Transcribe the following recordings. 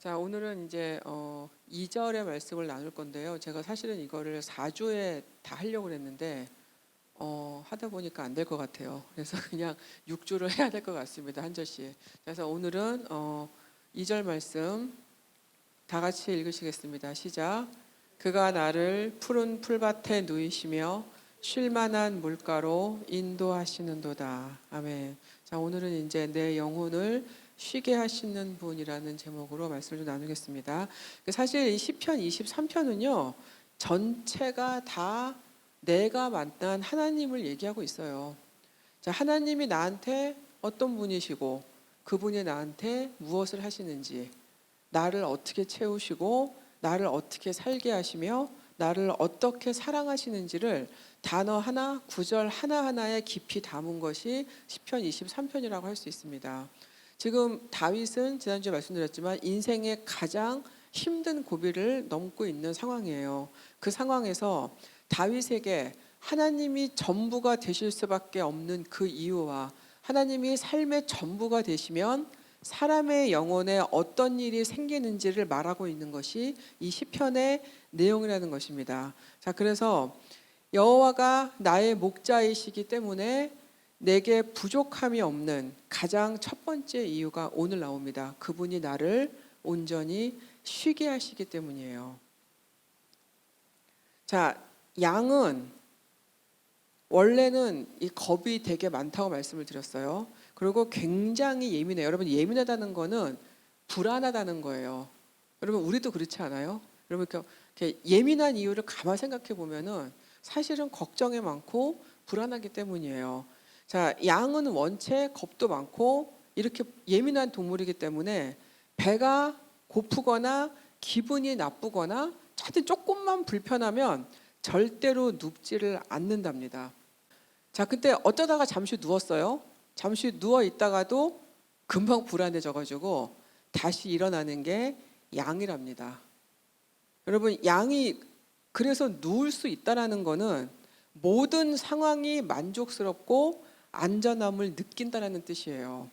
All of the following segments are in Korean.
자, 오늘은 이제 2절의 말씀을 나눌 건데요. 제가 사실은 이거를 4주에 다 하려고 했는데 하다 보니까 안 될 것 같아요. 그래서 그냥 6주를 해야 될 것 같습니다. 한 절씩. 그래서 오늘은 2절 말씀 다 같이 읽으시겠습니다. 시작. 그가 나를 푸른 풀밭에 누이시며 쉴만한 물가로 인도하시는도다. 아멘. 자, 오늘은 이제 내 영혼을 쉬게 하시는 분이라는 제목으로 말씀을 좀 나누겠습니다. 사실 이 시편 23편은요 전체가 다 내가 만난 하나님을 얘기하고 있어요. 자, 하나님이 나한테 어떤 분이시고 그분이 나한테 무엇을 하시는지, 나를 어떻게 채우시고 나를 어떻게 살게 하시며 나를 어떻게 사랑하시는지를 단어 하나, 구절 하나하나에 깊이 담은 것이 시편 23편이라고 할 수 있습니다. 지금 다윗은 지난주에 말씀드렸지만 인생의 가장 힘든 고비를 넘고 있는 상황이에요. 그 상황에서 다윗에게 하나님이 전부가 되실 수밖에 없는 그 이유와 하나님이 삶의 전부가 되시면 사람의 영혼에 어떤 일이 생기는지를 말하고 있는 것이 이 시편의 내용이라는 것입니다. 자, 그래서 여호와가 나의 목자이시기 때문에 내게 부족함이 없는 가장 첫 번째 이유가 오늘 나옵니다. 그분이 나를 온전히 쉬게 하시기 때문이에요. 자, 양은 원래는 이 겁이 되게 많다고 말씀을 드렸어요. 그리고 굉장히 예민해요. 여러분, 예민하다는 거는 불안하다는 거예요. 여러분, 우리도 그렇지 않아요? 여러분, 이렇게 예민한 이유를 가만 생각해 보면은 사실은 걱정이 많고 불안하기 때문이에요. 자, 양은 원체 겁도 많고 이렇게 예민한 동물이기 때문에 배가 고프거나 기분이 나쁘거나 하여튼 조금만 불편하면 절대로 눕지를 않는답니다. 자, 그때 어쩌다가 잠시 누웠어요. 잠시 누워 있다가도 금방 불안해져 가지고 다시 일어나는 게 양이랍니다. 여러분, 양이 그래서 누울 수 있다라는 거는 모든 상황이 만족스럽고 안전함을 느낀다라는 뜻이에요.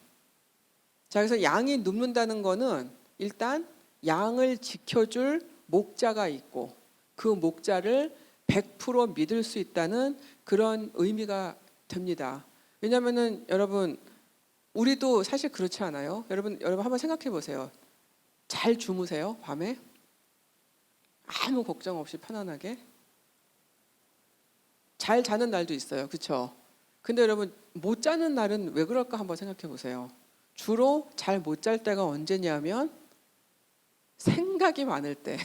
자, 그래서 양이 눕는다는 거는 일단 양을 지켜줄 목자가 있고 그 목자를 100% 믿을 수 있다는 그런 의미가 됩니다. 왜냐하면은 여러분, 우리도 사실 그렇지 않아요? 여러분 한번 생각해 보세요. 잘 주무세요? 밤에? 아무 걱정 없이 편안하게? 잘 자는 날도 있어요. 그렇죠? 근데 여러분, 못 자는 날은 왜 그럴까 한번 생각해 보세요. 주로 잘 못 잘 때가 언제냐면 생각이 많을 때,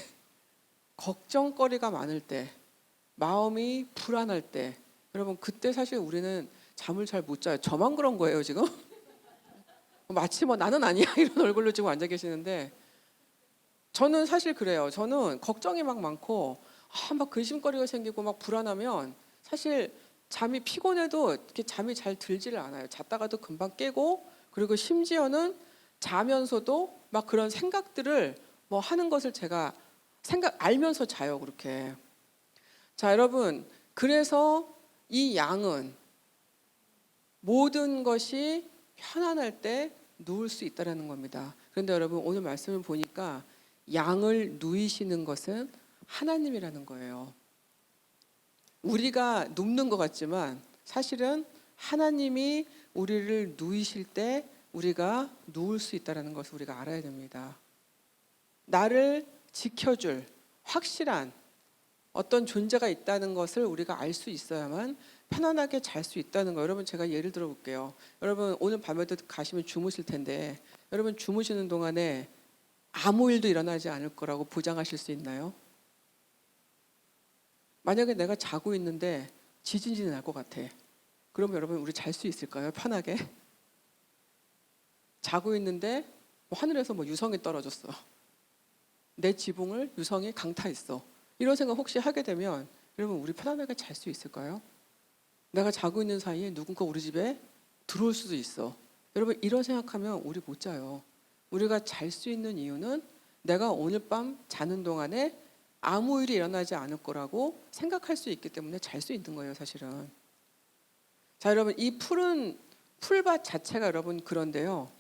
걱정거리가 많을 때, 마음이 불안할 때, 여러분 그때 사실 우리는 잠을 잘 못 자요. 저만 그런 거예요 지금? 마치 뭐 나는 아니야 이런 얼굴로 지금 앉아 계시는데 저는 사실 그래요. 저는 걱정이 막 많고 막 근심거리가 생기고 막 불안하면 사실 잠이 피곤해도 이렇게 잠이 잘 들지를 않아요. 잤다가도 금방 깨고 그리고 심지어는 자면서도 막 그런 생각들을 뭐 하는 것을 제가 알면서 자요 그렇게. 자, 여러분, 그래서 이 양은 모든 것이 편안할 때 누울 수 있다라는 겁니다. 그런데 여러분, 오늘 말씀을 보니까 양을 누이시는 것은 하나님이라는 거예요. 우리가 눕는 것 같지만 사실은 하나님이 우리를 누이실 때 우리가 누울 수 있다는 것을 우리가 알아야 됩니다. 나를 지켜줄 확실한 어떤 존재가 있다는 것을 우리가 알 수 있어야만 편안하게 잘 수 있다는 거. 여러분, 제가 예를 들어 볼게요. 여러분, 오늘 밤에도 가시면 주무실 텐데 여러분 주무시는 동안에 아무 일도 일어나지 않을 거라고 보장하실 수 있나요? 만약에 내가 자고 있는데 지진이 날 것 같아. 그러면 여러분, 우리 잘 수 있을까요? 편하게? 자고 있는데 하늘에서 유성이 떨어졌어. 내 지붕을 유성이 강타했어. 이런 생각 혹시 하게 되면 여러분, 우리 편안하게 잘 수 있을까요? 내가 자고 있는 사이에 누군가 우리 집에 들어올 수도 있어. 여러분, 이런 생각하면 우리 못 자요. 우리가 잘 수 있는 이유는 내가 오늘 밤 자는 동안에 아무 일이 일어나지 않을 거라고 생각할 수 있기 때문에 잘 수 있는 거예요, 사실은. 자, 여러분, 이 푸른 풀밭 자체가 여러분 그런데요.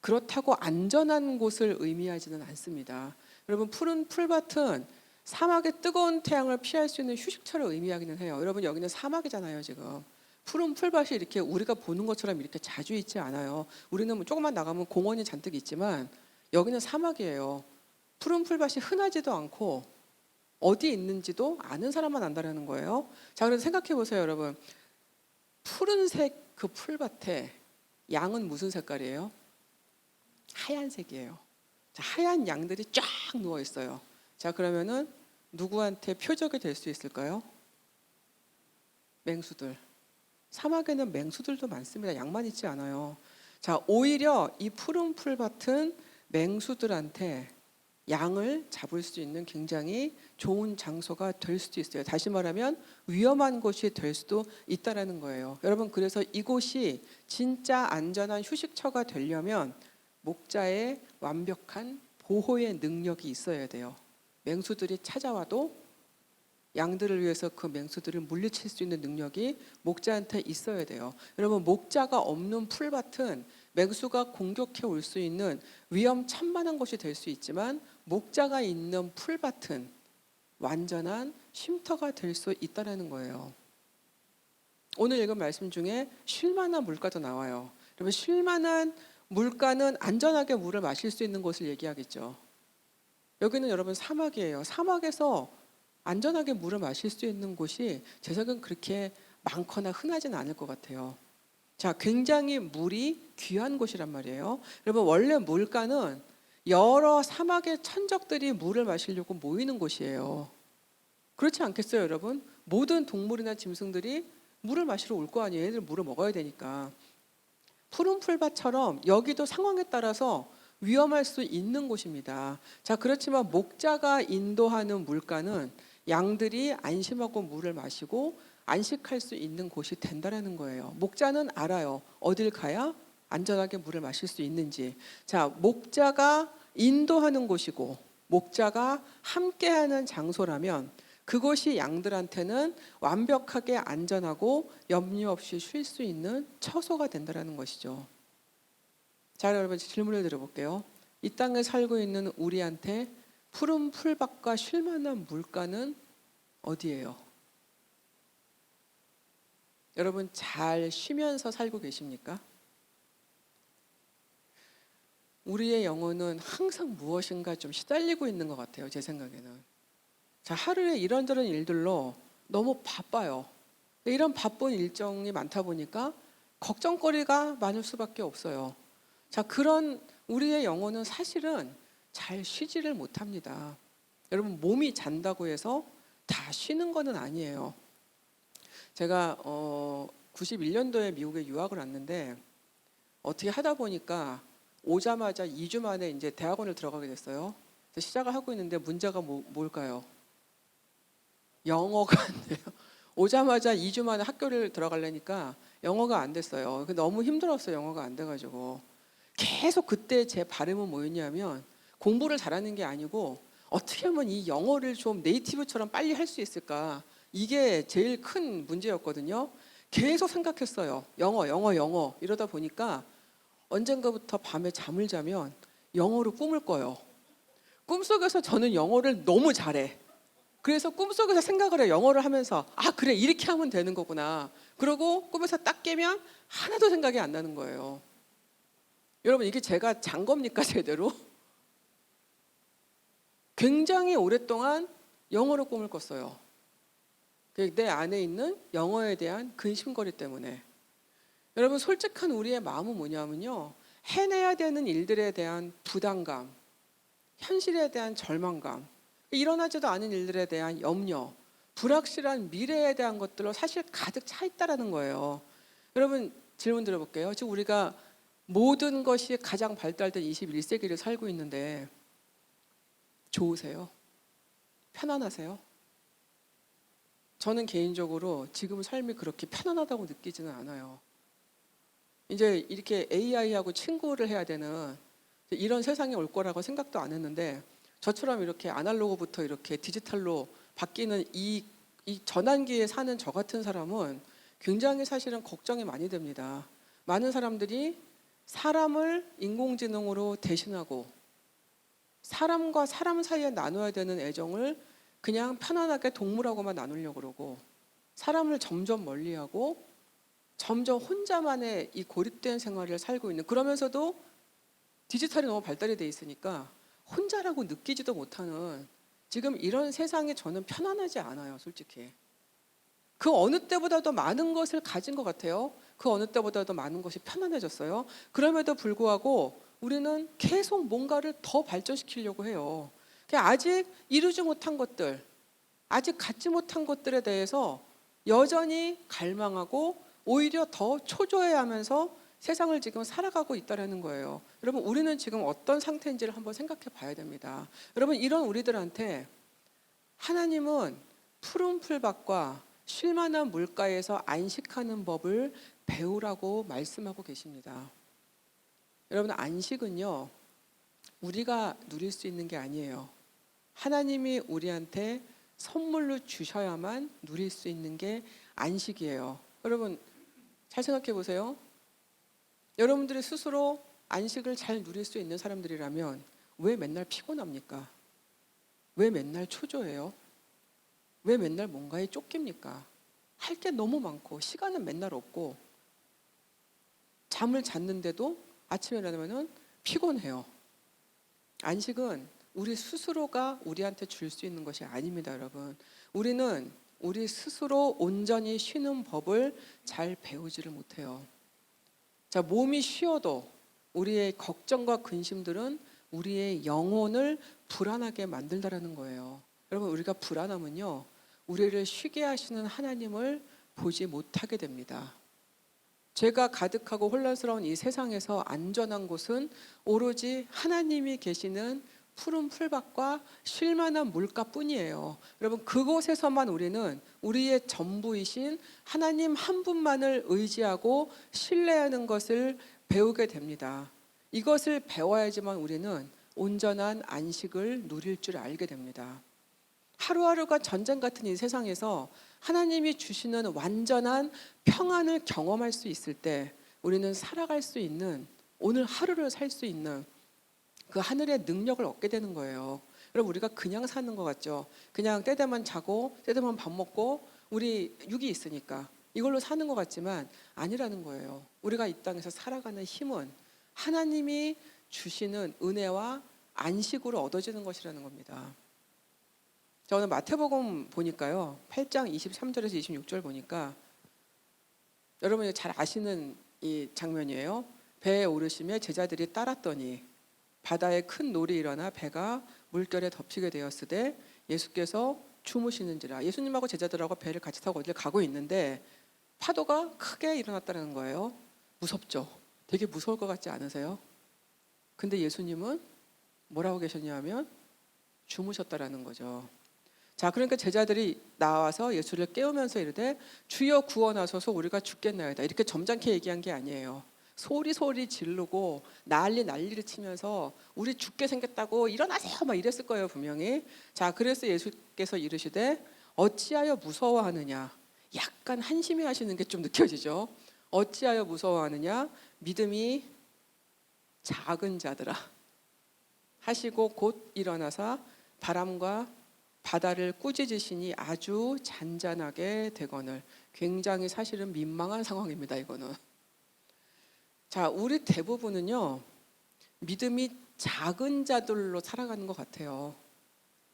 그렇다고 안전한 곳을 의미하지는 않습니다. 여러분, 푸른 풀밭은 사막의 뜨거운 태양을 피할 수 있는 휴식처를 의미하기는 해요. 여러분, 여기는 사막이잖아요, 지금. 푸른 풀밭이 이렇게 우리가 보는 것처럼 이렇게 자주 있지 않아요. 우리는 뭐 조금만 나가면 공원이 잔뜩 있지만 여기는 사막이에요. 푸른 풀밭이 흔하지도 않고 어디에 있는지도 아는 사람만 안다라는 거예요. 자, 그래서 생각해 보세요, 여러분. 푸른색 그 풀밭에 양은 무슨 색깔이에요? 하얀색이에요. 자, 하얀 양들이 쫙 누워 있어요. 자, 그러면은 누구한테 표적이 될 수 있을까요? 맹수들. 사막에는 맹수들도 많습니다. 양만 있지 않아요. 자, 오히려 이 푸른 풀밭은 맹수들한테 양을 잡을 수 있는 굉장히 좋은 장소가 될 수도 있어요. 다시 말하면 위험한 곳이 될 수도 있다라는 거예요. 여러분, 그래서 이곳이 진짜 안전한 휴식처가 되려면 목자의 완벽한 보호의 능력이 있어야 돼요. 맹수들이 찾아와도 양들을 위해서 그 맹수들을 물리칠 수 있는 능력이 목자한테 있어야 돼요. 여러분, 목자가 없는 풀밭은 맹수가 공격해 올 수 있는 위험천만한 곳이 될 수 있지만 목자가 있는 풀밭은 완전한 쉼터가 될 수 있다는 거예요. 오늘 읽은 말씀 중에 쉴만한 물가도 나와요. 여러분, 쉴만한 물가는 안전하게 물을 마실 수 있는 곳을 얘기하겠죠. 여기는 여러분 사막이에요. 사막에서 안전하게 물을 마실 수 있는 곳이 제 생각은 그렇게 많거나 흔하지는 않을 것 같아요. 자, 굉장히 물이 귀한 곳이란 말이에요. 여러분, 원래 물가는 여러 사막의 천적들이 물을 마시려고 모이는 곳이에요. 그렇지 않겠어요, 여러분? 모든 동물이나 짐승들이 물을 마시러 올 거 아니에요. 얘들 물을 먹어야 되니까. 푸른 풀밭처럼 여기도 상황에 따라서 위험할 수 있는 곳입니다. 자, 그렇지만 목자가 인도하는 물가는 양들이 안심하고 물을 마시고 안식할 수 있는 곳이 된다라는 거예요. 목자는 알아요. 어딜 가야 안전하게 물을 마실 수 있는지. 자, 목자가 인도하는 곳이고 목자가 함께하는 장소라면 그곳이 양들한테는 완벽하게 안전하고 염려 없이 쉴 수 있는 처소가 된다라는 것이죠. 자, 여러분, 질문을 드려볼게요. 이 땅에 살고 있는 우리한테 푸른 풀밭과 쉴만한 물가는 어디예요? 여러분, 잘 쉬면서 살고 계십니까? 우리의 영혼은 항상 무엇인가 좀 시달리고 있는 것 같아요, 제 생각에는. 자, 하루에 이런저런 일들로 너무 바빠요. 이런 바쁜 일정이 많다 보니까 걱정거리가 많을 수밖에 없어요. 자, 그런 우리의 영혼은 사실은 잘 쉬지를 못합니다. 여러분, 몸이 잔다고 해서 다 쉬는 거는 아니에요. 제가 91년도에 미국에 유학을 왔는데 어떻게 하다 보니까 오자마자 2주 만에 이제 대학원을 들어가게 됐어요. 시작을 하고 있는데 문제가 뭘까요? 영어가 안 돼요. 오자마자 2주 만에 학교를 들어가려니까 영어가 안 됐어요. 너무 힘들었어요. 영어가 안 돼가지고. 계속 그때 제 바람은 뭐였냐면 공부를 잘하는 게 아니고 어떻게 하면 이 영어를 좀 네이티브처럼 빨리 할 수 있을까. 이게 제일 큰 문제였거든요. 계속 생각했어요. 영어. 이러다 보니까 언젠가부터 밤에 잠을 자면 영어로 꿈을 꿔요. 꿈속에서 저는 영어를 너무 잘해. 그래서 꿈속에서 생각을 해요. 영어를 하면서 아, 그래, 이렇게 하면 되는 거구나. 그러고 꿈에서 딱 깨면 하나도 생각이 안 나는 거예요. 여러분, 이게 제가 잔 겁니까, 제대로? 굉장히 오랫동안 영어로 꿈을 꿨어요. 내 안에 있는 영어에 대한 근심거리 때문에. 여러분, 솔직한 우리의 마음은 뭐냐면요, 해내야 되는 일들에 대한 부담감, 현실에 대한 절망감, 일어나지도 않은 일들에 대한 염려, 불확실한 미래에 대한 것들로 사실 가득 차 있다라는 거예요. 여러분, 질문 드려볼게요. 지금 우리가 모든 것이 가장 발달된 21세기를 살고 있는데 좋으세요? 편안하세요? 저는 개인적으로 지금 삶이 그렇게 편안하다고 느끼지는 않아요. 이제 이렇게 AI하고 친구를 해야 되는 이런 세상이 올 거라고 생각도 안 했는데 저처럼 이렇게 아날로그부터 이렇게 디지털로 바뀌는 이 전환기에 사는 저 같은 사람은 굉장히 사실은 걱정이 많이 됩니다. 많은 사람들이 사람을 인공지능으로 대신하고 사람과 사람 사이에 나눠야 되는 애정을 그냥 편안하게 동물하고만 나누려고 그러고 사람을 점점 멀리하고 점점 혼자만의 이 고립된 생활을 살고 있는, 그러면서도 디지털이 너무 발달이 돼 있으니까 혼자라고 느끼지도 못하는 지금 이런 세상이 저는 편안하지 않아요, 솔직히. 그 어느 때보다도 많은 것을 가진 것 같아요. 그 어느 때보다도 많은 것이 편안해졌어요. 그럼에도 불구하고 우리는 계속 뭔가를 더 발전시키려고 해요. 아직 이루지 못한 것들, 아직 갖지 못한 것들에 대해서 여전히 갈망하고 오히려 더 초조해하면서 세상을 지금 살아가고 있다는 거예요. 여러분, 우리는 지금 어떤 상태인지를 한번 생각해 봐야 됩니다. 여러분, 이런 우리들한테 하나님은 푸른 풀밭과 쉴만한 물가에서 안식하는 법을 배우라고 말씀하고 계십니다. 여러분, 안식은요, 우리가 누릴 수 있는 게 아니에요. 하나님이 우리한테 선물로 주셔야만 누릴 수 있는 게 안식이에요. 여러분, 잘 생각해 보세요. 여러분들이 스스로 안식을 잘 누릴 수 있는 사람들이라면 왜 맨날 피곤합니까? 왜 맨날 초조해요? 왜 맨날 뭔가에 쫓깁니까? 할 게 너무 많고 시간은 맨날 없고 잠을 잤는데도 아침에 일어나면 피곤해요. 안식은 우리 스스로가 우리한테 줄 수 있는 것이 아닙니다, 여러분. 우리는 우리 스스로 온전히 쉬는 법을 잘 배우지를 못해요. 자, 몸이 쉬어도 우리의 걱정과 근심들은 우리의 영혼을 불안하게 만들다라는 거예요. 여러분, 우리가 불안하면요, 우리를 쉬게 하시는 하나님을 보지 못하게 됩니다. 죄가 가득하고 혼란스러운 이 세상에서 안전한 곳은 오로지 하나님이 계시는 푸른 풀밭과 쉴만한 물가뿐이에요. 여러분, 그곳에서만 우리는 우리의 전부이신 하나님 한 분만을 의지하고 신뢰하는 것을 배우게 됩니다. 이것을 배워야지만 우리는 온전한 안식을 누릴 줄 알게 됩니다. 하루하루가 전쟁 같은 이 세상에서 하나님이 주시는 완전한 평안을 경험할 수 있을 때 우리는 살아갈 수 있는, 오늘 하루를 살 수 있는 그 하늘의 능력을 얻게 되는 거예요. 여러분, 우리가 그냥 사는 것 같죠? 그냥 때되면 자고 때되면 밥 먹고 우리 육이 있으니까 이걸로 사는 것 같지만 아니라는 거예요. 우리가 이 땅에서 살아가는 힘은 하나님이 주시는 은혜와 안식으로 얻어지는 것이라는 겁니다. 자, 오늘 마태복음 보니까요, 8장 23절에서 26절 보니까 여러분이 잘 아시는 이 장면이에요. 배에 오르시며 제자들이 따랐더니 바다에 큰 놀이 일어나 배가 물결에 덮이게 되었으되 예수께서 주무시는지라. 예수님하고 제자들하고 배를 같이 타고 어디를 가고 있는데 파도가 크게 일어났다는 거예요. 무섭죠? 되게 무서울 것 같지 않으세요? 근데 예수님은 뭐라고 계셨냐면 주무셨다라는 거죠. 자, 그러니까 제자들이 나와서 예수를 깨우면서 이르되 주여 구원하소서 우리가 죽겠나이다, 이렇게 점잖게 얘기한 게 아니에요. 소리 지르고 난리를 치면서 우리 죽게 생겼다고 일어나세요 막 이랬을 거예요, 분명히. 자, 그래서 예수께서 이르시되 어찌하여 무서워하느냐. 약간 한심해 하시는 게 좀 느껴지죠. 어찌하여 무서워하느냐, 믿음이 작은 자들아 하시고 곧 일어나사 바람과 바다를 꾸짖으시니 아주 잔잔하게 되거늘. 굉장히 사실은 민망한 상황입니다, 이거는. 자, 우리 대부분은요, 믿음이 작은 자들로 살아가는 것 같아요.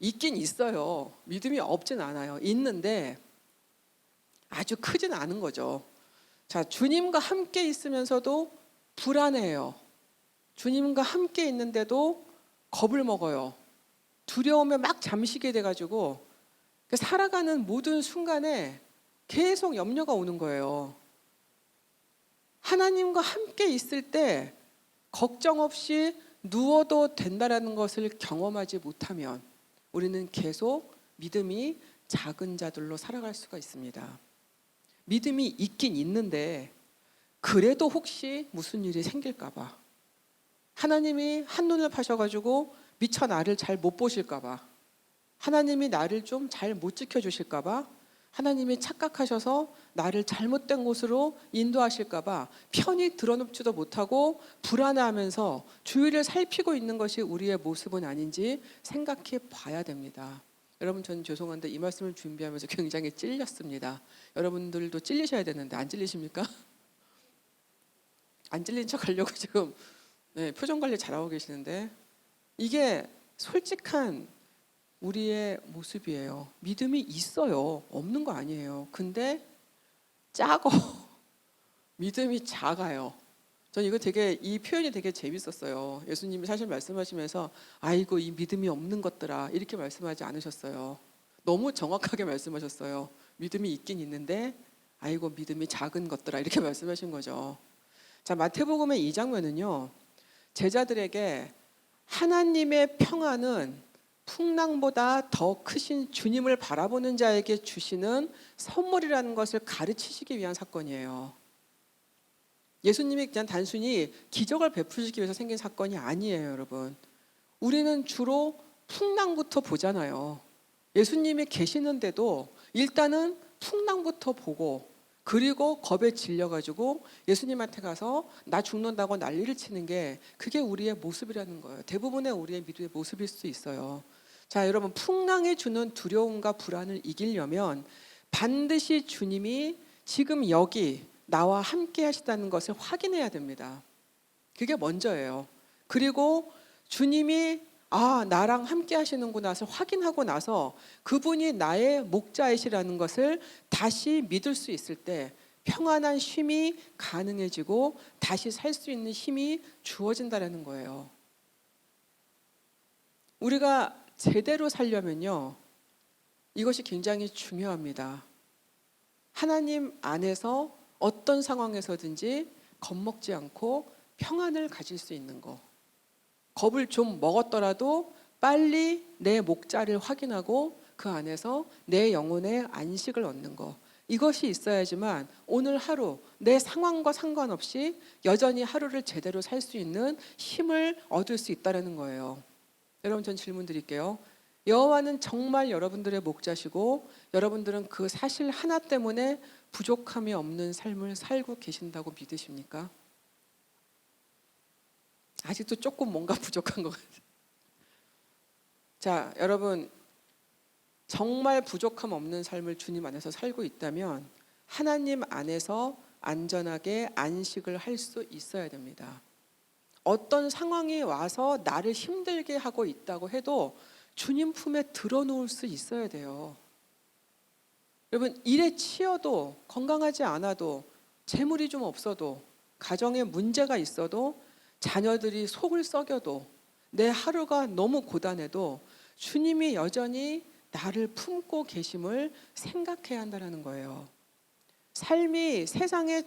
있긴 있어요. 믿음이 없진 않아요. 있는데 아주 크진 않은 거죠. 자, 주님과 함께 있으면서도 불안해요. 주님과 함께 있는데도 겁을 먹어요. 두려움에 막 잠시게 돼가지고 살아가는 모든 순간에 계속 염려가 오는 거예요. 하나님과 함께 있을 때 걱정 없이 누워도 된다라는 것을 경험하지 못하면 우리는 계속 믿음이 작은 자들로 살아갈 수가 있습니다. 믿음이 있긴 있는데 그래도 혹시 무슨 일이 생길까 봐, 하나님이 한눈을 파셔가지고 미처 나를 잘 못 보실까 봐, 하나님이 나를 좀 잘 못 지켜주실까 봐, 하나님이 착각하셔서 나를 잘못된 곳으로 인도하실까 봐 편히 드러눕지도 못하고 불안해하면서 주위를 살피고 있는 것이 우리의 모습은 아닌지 생각해 봐야 됩니다. 여러분, 저는 죄송한데 이 말씀을 준비하면서 굉장히 찔렸습니다. 여러분들도 찔리셔야 되는데 안 찔리십니까? 안 찔린 척 하려고 지금 표정 관리 잘하고 계시는데, 이게 솔직한 우리의 모습이에요. 믿음이 있어요. 없는 거 아니에요. 근데 작어. 믿음이 작아요. 저는 이 표현이 되게 재밌었어요. 예수님이 사실 말씀하시면서 아이고 이 믿음이 없는 것들아 이렇게 말씀하지 않으셨어요. 너무 정확하게 말씀하셨어요. 믿음이 있긴 있는데 아이고 믿음이 작은 것들아 이렇게 말씀하신 거죠. 자, 마태복음의 이 장면은요, 제자들에게 하나님의 평안은 풍랑보다 더 크신 주님을 바라보는 자에게 주시는 선물이라는 것을 가르치시기 위한 사건이에요. 예수님이 그냥 단순히 기적을 베푸시기 위해서 생긴 사건이 아니에요, 여러분. 우리는 주로 풍랑부터 보잖아요. 예수님이 계시는데도 일단은 풍랑부터 보고, 그리고 겁에 질려가지고 예수님한테 가서 나 죽는다고 난리를 치는 게 그게 우리의 모습이라는 거예요. 대부분의 우리의 믿음의 모습일 수 있어요. 자, 여러분, 풍랑이 주는 두려움과 불안을 이기려면 반드시 주님이 지금 여기 나와 함께 하시다는 것을 확인해야 됩니다. 그게 먼저예요. 그리고 주님이 나랑 함께 하시는구나 해서 확인하고 나서 그분이 나의 목자이시라는 것을 다시 믿을 수 있을 때 평안한 쉼이 가능해지고 다시 살 수 있는 힘이 주어진다는 거예요. 우리가 제대로 살려면요, 이것이 굉장히 중요합니다. 하나님 안에서 어떤 상황에서든지 겁먹지 않고 평안을 가질 수 있는 거. 겁을 좀 먹었더라도 빨리 내 목자를 확인하고 그 안에서 내 영혼의 안식을 얻는 거. 이것이 있어야지만 오늘 하루 내 상황과 상관없이 여전히 하루를 제대로 살 수 있는 힘을 얻을 수 있다는 거예요. 여러분, 전 질문 드릴게요. 여호와는 정말 여러분들의 목자시고 여러분들은 그 사실 하나 때문에 부족함이 없는 삶을 살고 계신다고 믿으십니까? 아직도 조금 뭔가 부족한 것 같아요. 자, 여러분, 정말 부족함 없는 삶을 주님 안에서 살고 있다면 하나님 안에서 안전하게 안식을 할 수 있어야 됩니다. 어떤 상황이 와서 나를 힘들게 하고 있다고 해도 주님 품에 들어놓을 수 있어야 돼요. 여러분, 일에 치여도 건강하지 않아도 재물이 좀 없어도 가정에 문제가 있어도 자녀들이 속을 썩여도 내 하루가 너무 고단해도 주님이 여전히 나를 품고 계심을 생각해야 한다는 거예요. 삶이 세상에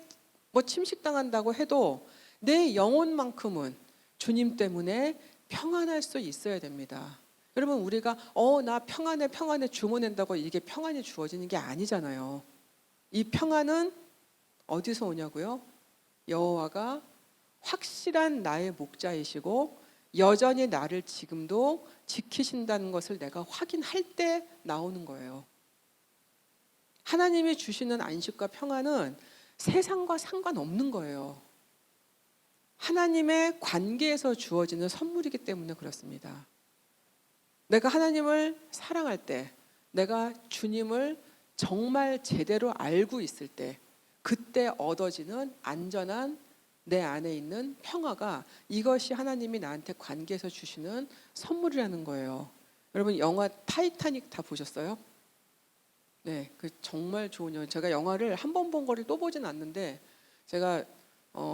침식당한다고 해도 내 영혼만큼은 주님 때문에 평안할 수 있어야 됩니다. 여러분, 우리가 나 평안해 주문한다고 이게 평안이 주어지는 게 아니잖아요. 이 평안은 어디서 오냐고요? 여호와가 확실한 나의 목자이시고 여전히 나를 지금도 지키신다는 것을 내가 확인할 때 나오는 거예요. 하나님이 주시는 안식과 평안은 세상과 상관없는 거예요. 하나님의 관계에서 주어지는 선물이기 때문에 그렇습니다. 내가 하나님을 사랑할 때, 내가 주님을 정말 제대로 알고 있을 때, 그때 얻어지는 안전한 내 안에 있는 평화가, 이것이 하나님이 나한테 관계에서 주시는 선물이라는 거예요. 여러분, 영화 타이타닉 다 보셨어요? 네, 그 정말 좋은 영화. 제가 영화를 한 번 본 거를 또 보진 않는데 제가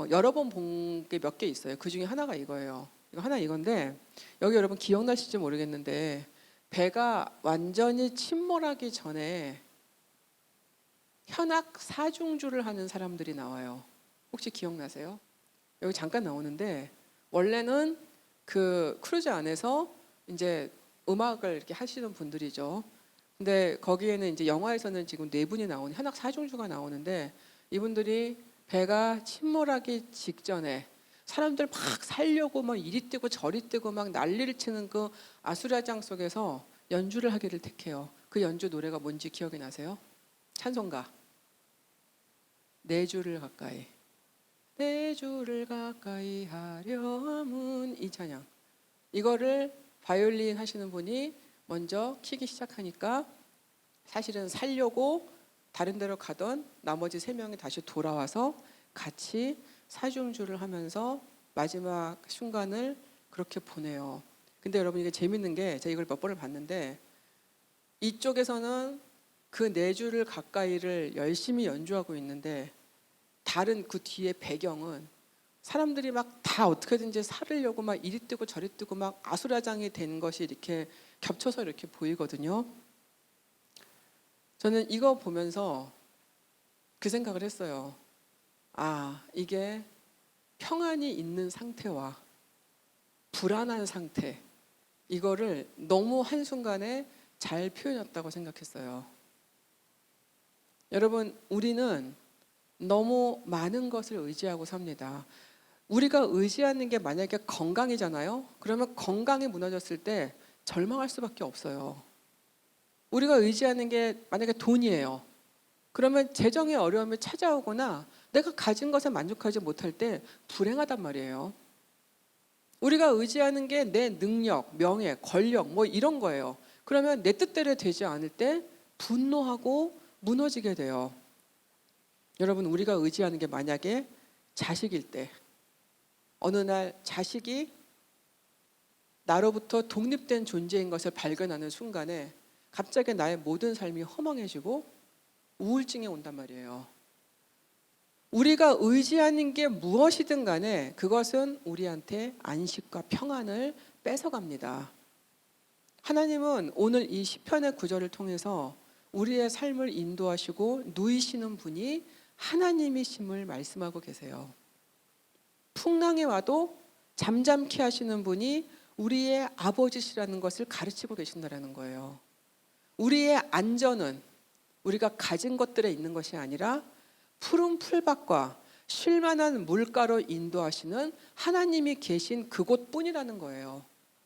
여러 번 본 게 몇 개 있어요. 그 중에 하나가 이거예요. 이거 하나 이건데, 여기 여러분 기억나실지 모르겠는데 배가 완전히 침몰하기 전에 현악 사중주를 하는 사람들이 나와요. 혹시 기억나세요? 여기 잠깐 나오는데, 원래는 그 크루즈 안에서 이제 음악을 이렇게 하시는 분들이죠. 근데 거기에는 이제 영화에서는 지금 네 분이 나오는 현악 사중주가 나오는데, 이분들이 배가 침몰하기 직전에 사람들 막 살려고 막 이리 뛰고 저리 뛰고 막 난리를 치는 그 아수라장 속에서 연주를 하기를 택해요. 그 연주 노래가 뭔지 기억이 나세요? 찬송가 내 주를 가까이, 내 주를 가까이 하려 함은, 이 찬양, 이거를 바이올린 하시는 분이 먼저 키기 시작하니까 사실은 살려고 다른 데로 가던 나머지 3명이 다시 돌아와서 같이 사중주를 하면서 마지막 순간을 그렇게 보내요. 근데 여러분, 이게 재밌는 게, 제가 이걸 몇 번을 봤는데 이쪽에서는 그 네 주를 가까이를 열심히 연주하고 있는데 다른 그 뒤에 배경은 사람들이 막 다 어떻게든지 살으려고 막 이리 뜨고 저리 뜨고 막 아수라장이 된 것이 이렇게 겹쳐서 이렇게 보이거든요. 저는 이거 보면서 그 생각을 했어요. 아, 이게 평안이 있는 상태와 불안한 상태, 이거를 너무 한순간에 잘 표현했다고 생각했어요. 여러분, 우리는 너무 많은 것을 의지하고 삽니다. 우리가 의지하는 게 만약에 건강이잖아요. 그러면 건강이 무너졌을 때 절망할 수밖에 없어요. 우리가 의지하는 게 만약에 돈이에요. 그러면 재정의 어려움이 찾아오거나 내가 가진 것에 만족하지 못할 때 불행하단 말이에요. 우리가 의지하는 게 내 능력, 명예, 권력 뭐 이런 거예요. 그러면 내 뜻대로 되지 않을 때 분노하고 무너지게 돼요. 여러분, 우리가 의지하는 게 만약에 자식일 때, 어느 날 자식이 나로부터 독립된 존재인 것을 발견하는 순간에 갑자기 나의 모든 삶이 허망해지고 우울증이 온단 말이에요. 우리가 의지하는 게 무엇이든 간에 그것은 우리한테 안식과 평안을 뺏어갑니다. 하나님은 오늘 이 시편의 구절을 통해서 우리의 삶을 인도하시고 누이시는 분이 하나님이심을 말씀하고 계세요. 풍랑이 와도 잠잠케 하시는 분이 우리의 아버지시라는 것을 가르치고 계신다는 거예요. 우리의 안전은 우리가 가진 것들에 있는 것이 아니라 푸른 풀밭과 쉴만한 물가로 인도하시는 하나님이 계신 그곳뿐이라는 거예요.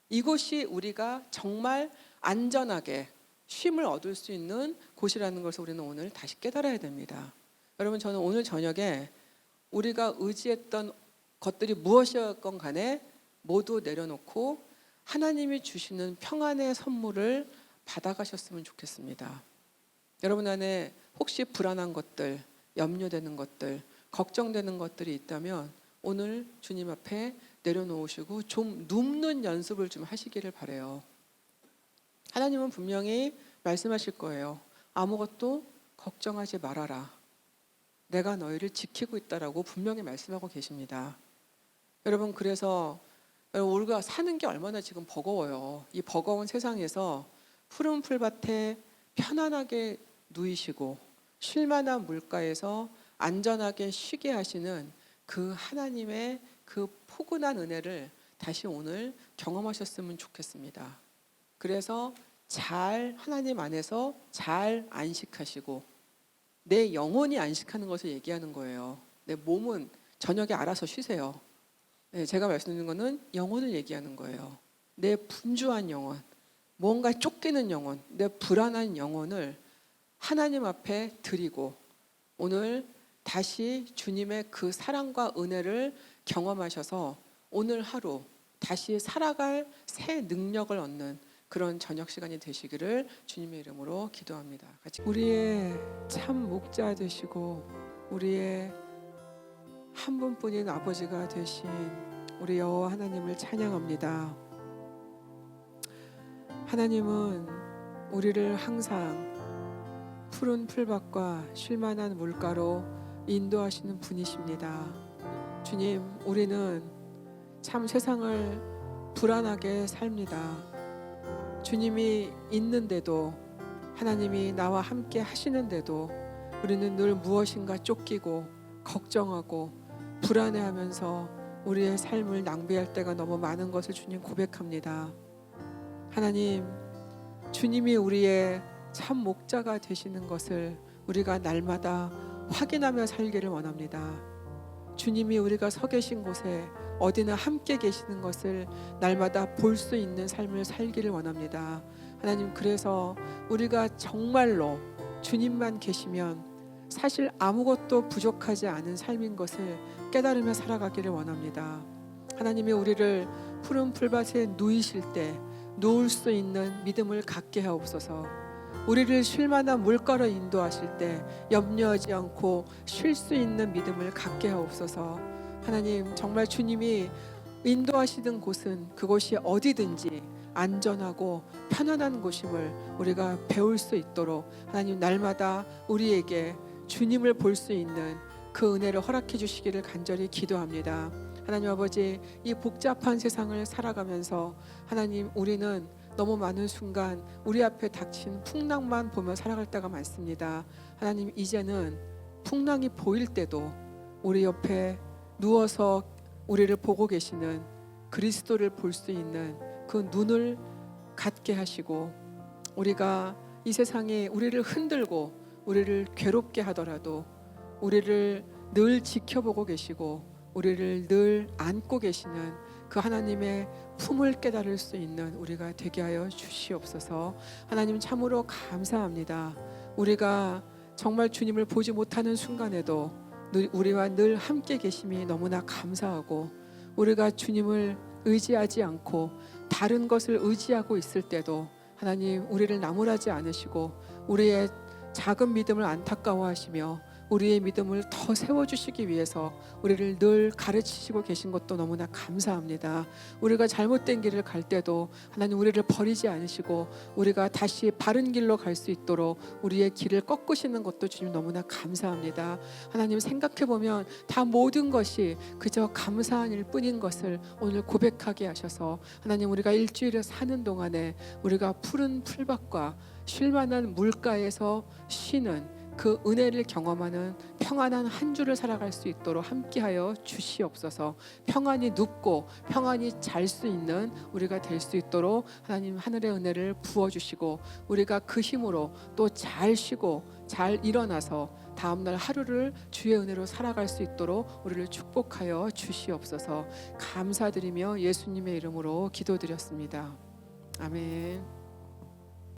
이곳이 우리가 정말 안전하게 쉼을 얻을 수 있는 곳이라는 것을 우리는 오늘 다시 깨달아야 됩니다. 여러분, 저는 오늘 저녁에 우리가 의지했던 것들이 무엇이었건 간에 모두 내려놓고 하나님이 주시는 평안의 선물을 받아가셨으면 좋겠습니다. 여러분 안에 혹시 불안한 것들, 염려되는 것들, 걱정되는 것들이 있다면 오늘 주님 앞에 내려놓으시고 좀 눕는 연습을 좀 하시기를 바라요. 하나님은 분명히 말씀하실 거예요. 아무것도 걱정하지 말아라. 내가 너희를 지키고 있다라고 분명히 말씀하고 계십니다. 여러분, 그래서 우리가 사는 게 얼마나 지금 버거워요. 이 버거운 세상에서 푸른 풀밭에 편안하게 누이시고 쉴만한 물가에서 안전하게 쉬게 하시는 그 하나님의 그 포근한 은혜를 다시 오늘 경험하셨으면 좋겠습니다. 그래서 잘 하나님 안에서 잘 안식하시고, 내 영혼이 안식하는 것을 얘기하는 거예요. 내 몸은 저녁에 알아서 쉬세요. 네, 제가 말씀드리는 것은 영혼을 얘기하는 거예요. 내 분주한 영혼, 뭔가 쫓기는 영혼, 내 불안한 영혼을 하나님 앞에 드리고 오늘 다시 주님의 그 사랑과 은혜를 경험하셔서 오늘 하루 다시 살아갈 새 능력을 얻는 그런 저녁 시간이 되시기를 주님의 이름으로 기도합니다. 같이 우리의 참 목자 되시고 우리의 한 분뿐인 아버지가 되신 우리 여호와 하나님을 찬양합니다. 하나님은 우리를 항상 푸른 풀밭과 쉴만한 물가로 인도하시는 분이십니다. 주님, 우리는 참 세상을 불안하게 삽니다. 주님이 있는데도, 하나님이 나와 함께 하시는데도 우리는 늘 무엇인가 쫓기고 걱정하고 불안해하면서 우리의 삶을 낭비할 때가 너무 많은 것을 주님 고백합니다. 하나님, 주님이 우리의 참 목자가 되시는 것을 우리가 날마다 확인하며 살기를 원합니다. 주님이 우리가 서 계신 곳에 어디나 함께 계시는 것을 날마다 볼 수 있는 삶을 살기를 원합니다. 하나님, 그래서 우리가 정말로 주님만 계시면 사실 아무것도 부족하지 않은 삶인 것을 깨달으며 살아가기를 원합니다. 하나님이 우리를 푸른 풀밭에 누이실 때 놓을 수 있는 믿음을 갖게 하옵소서. 우리를 쉴만한 물가로 인도하실 때 염려하지 않고 쉴 수 있는 믿음을 갖게 하옵소서. 하나님, 정말 주님이 인도하시는 곳은 그곳이 어디든지 안전하고 편안한 곳임을 우리가 배울 수 있도록 하나님 날마다 우리에게 주님을 볼 수 있는 그 은혜를 허락해 주시기를 간절히 기도합니다. 하나님 아버지, 이 복잡한 세상을 살아가면서 하나님, 우리는 너무 많은 순간 우리 앞에 닥친 풍랑만 보며 살아갈 때가 많습니다. 하나님, 이제는 풍랑이 보일 때도 우리 옆에 누워서 우리를 보고 계시는 그리스도를 볼 수 있는 그 눈을 갖게 하시고, 우리가 이 세상에 우리를 흔들고 우리를 괴롭게 하더라도 우리를 늘 지켜보고 계시고 우리를 늘 안고 계시는 그 하나님의 품을 깨달을 수 있는 우리가 되게 하여 주시옵소서. 하나님, 참으로 감사합니다. 우리가 정말 주님을 보지 못하는 순간에도 우리와 늘 함께 계심이 너무나 감사하고, 우리가 주님을 의지하지 않고 다른 것을 의지하고 있을 때도 하나님 우리를 나무라지 않으시고 우리의 작은 믿음을 안타까워하시며 우리의 믿음을 더 세워주시기 위해서 우리를 늘 가르치시고 계신 것도 너무나 감사합니다. 우리가 잘못된 길을 갈 때도 하나님 우리를 버리지 않으시고 우리가 다시 바른 길로 갈 수 있도록 우리의 길을 꺾으시는 것도 주님 너무나 감사합니다. 하나님, 생각해보면 다 모든 것이 그저 감사한 일뿐인 것을 오늘 고백하게 하셔서 하나님, 우리가 일주일을 사는 동안에 우리가 푸른 풀밭과 쉴만한 물가에서 쉬는 그 은혜를 경험하는 평안한 한 주를 살아갈 수 있도록 함께하여 주시옵소서. 평안히 눕고 평안히 잘 수 있는 우리가 될 수 있도록 하나님 하늘의 은혜를 부어주시고, 우리가 그 힘으로 또 잘 쉬고 잘 일어나서 다음날 하루를 주의 은혜로 살아갈 수 있도록 우리를 축복하여 주시옵소서. 감사드리며 예수님의 이름으로 기도드렸습니다. 아멘.